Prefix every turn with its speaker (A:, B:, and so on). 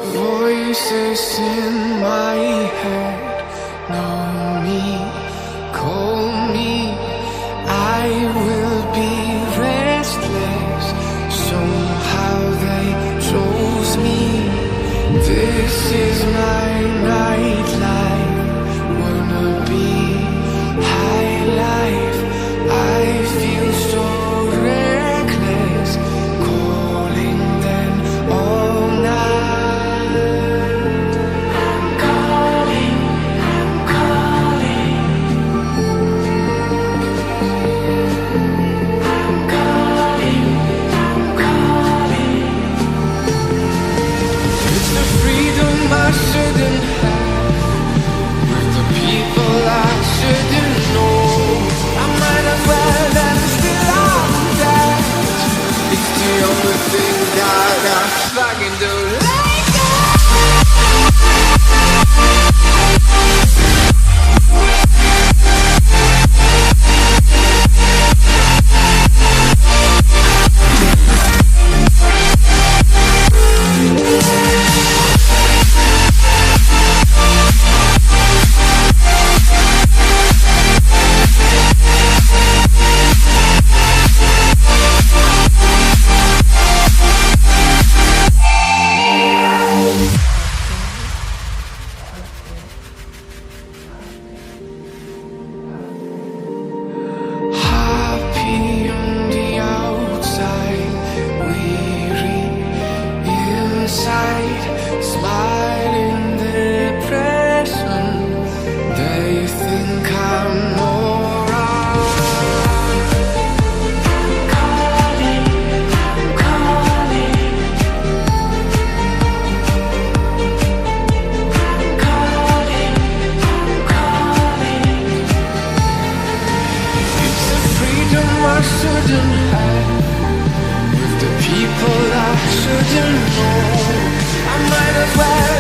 A: Voices in my head, know me, call me, I will be restless. Somehow they chose me. This is my nightlife, wanna be high life. I feel so reckless, calling them all night. I shouldn't have, with the people I shouldn't know. I might as well have still I'm dead. It's the only thing that I fucking do. With the people I shouldn't know, I might as well